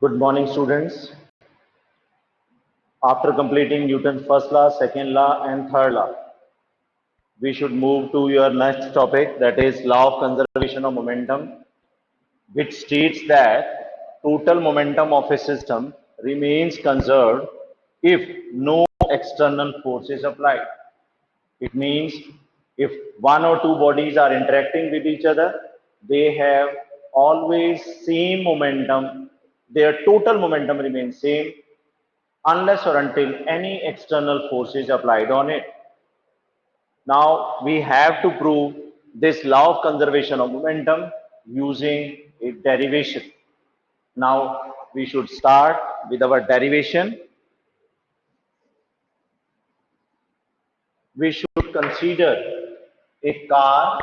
Good morning, students. After completing Newton's first law, second law, and third law, we should move to your next topic, that is law of conservation of momentum, which states that total momentum of a system remains conserved if no external force is applied. It means if one or two bodies are interacting with each other, they have always same momentum. Their total momentum remains same unless or until any external force is applied on it. Now we have to prove this law of conservation of momentum using a derivation. Now we should start with our derivation. We should consider a car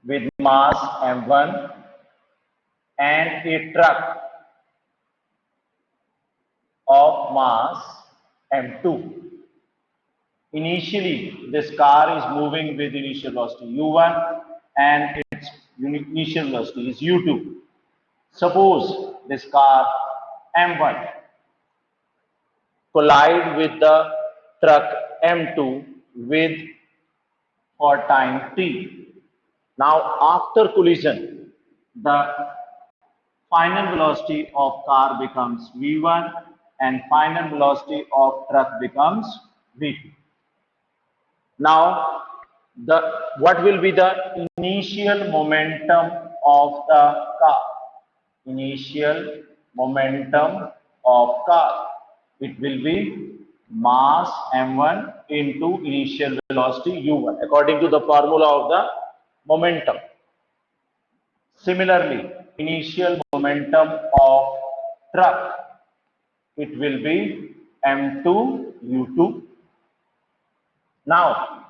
with mass m1 and a truck of mass m2. Initially, this car is moving with initial velocity u1 and its initial velocity is u2. Suppose this car m1 collide with the truck m2 with for time t. Now, after collision, the final velocity of car becomes v1 and final velocity of truck becomes v2. Now, what will be the initial momentum of the car? Initial momentum of car. It will be mass m1 into initial velocity u1 according to the formula of the momentum. Similarly, initial momentum of truck, it will be m2 u2. Now,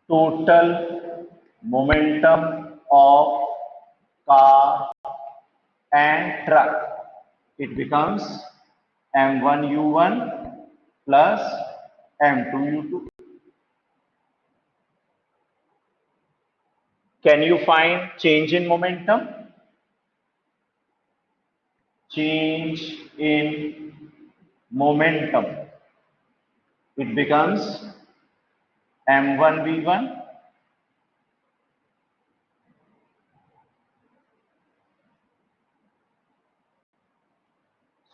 total momentum of car and truck, it becomes m1 u1 plus m2 u2. Can you find change in momentum? Change in momentum, it becomes m1 v1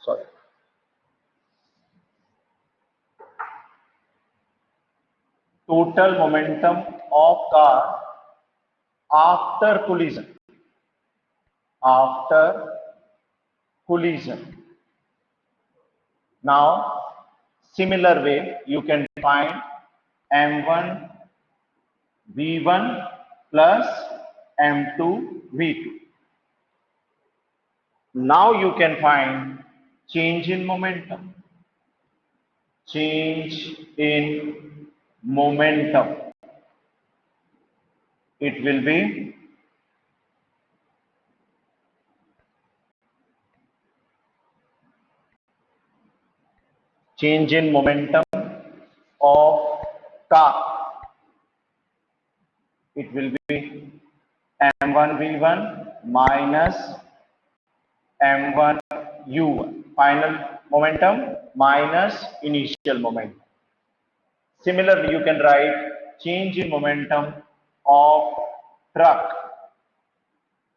sorry total momentum of car after collision. Now, similar way, you can find m1 v1 plus m2 v2. Now you can find change in momentum. Change in momentum, it will be change in momentum of car, it will be m1 v1 minus m1 u1, final momentum minus initial momentum. Similarly, you can write change in momentum of truck,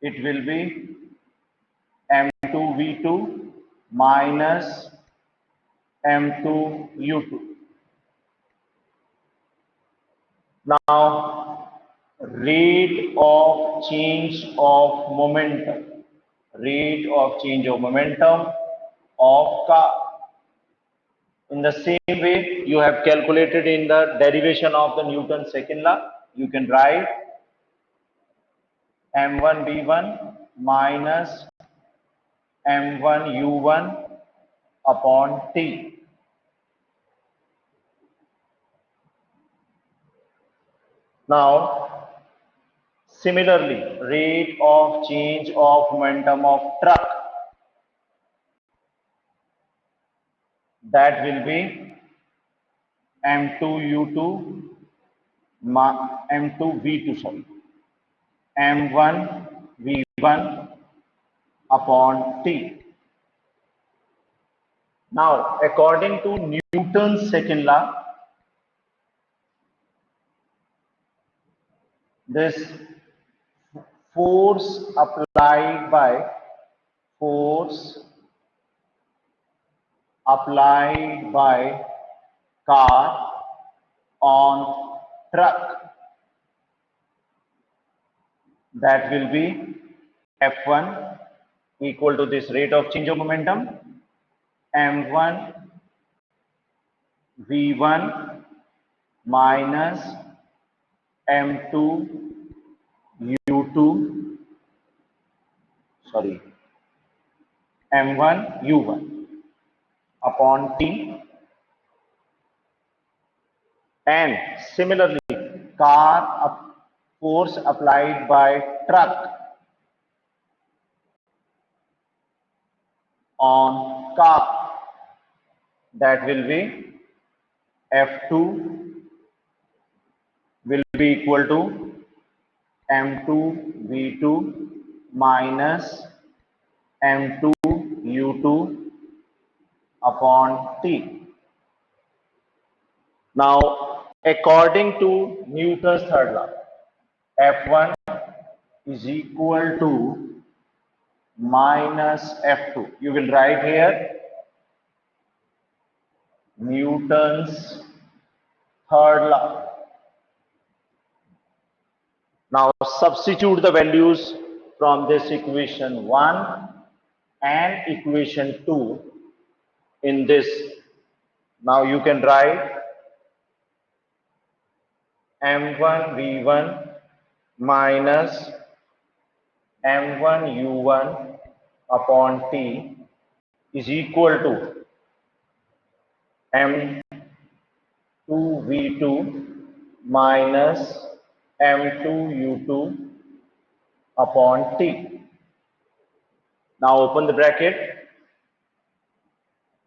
it will be m2 v2 minus m2 u2. Now, rate of change of momentum, rate of change of momentum of car. In the same way, you have calculated in the derivation of the Newton's second law, you can write m1 v1 minus m1 u1 upon t. Now, similarly, rate of change of momentum of truck, that will be m2 u2 m2 v2 sorry m1 v1 upon t. Now, according to Newton's second law, this force applied by car on truck, that will be F1 equal to this rate of change of momentum m1 v1 minus m2 u2 m1 u1 upon t. And similarly, force applied by truck on car, that will be F2 will be equal to m2 v2 minus m2 u2 upon t. Now, according to Newton's third law, F1 is equal to minus F2. You will write here Newton's third law. Now, substitute the values from this equation 1 and equation 2 in this. Now, you can write m1 v1 minus m1 u1 upon t is equal to m2 v2 minus m2 u2 upon t. Now open the bracket.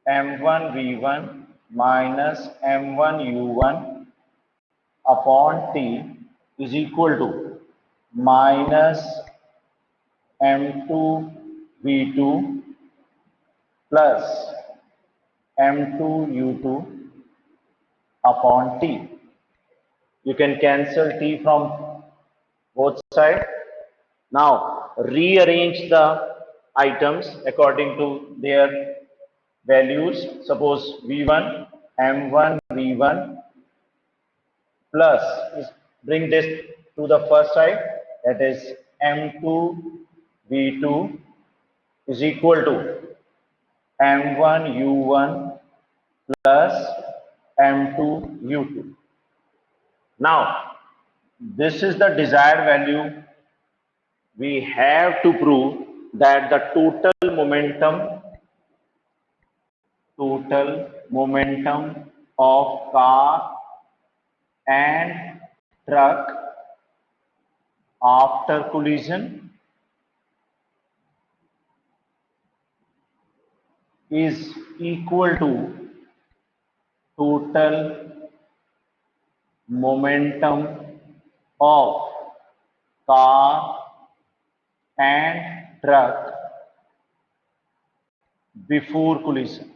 m1 v1 minus m1 u1 upon t is equal to minus m2 v2 plus m2 u2 upon t. You can cancel t from both sides. Now rearrange the items according to their values. Suppose v1 m1 v1 plus, bring this to the first side, that is m2 v2 is equal to m1 u1 plus m2 u2. Now, this is the desired value. We have to prove that the total momentum of car and truck after collision is equal to total momentum of car and truck before collision.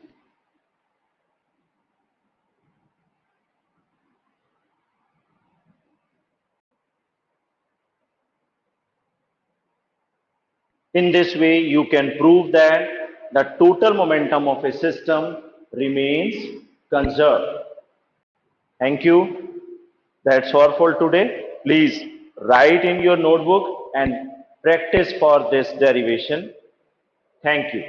In this way, you can prove that the total momentum of a system remains conserved. Thank you. That's all for today. Please write in your notebook and practice for this derivation. Thank you.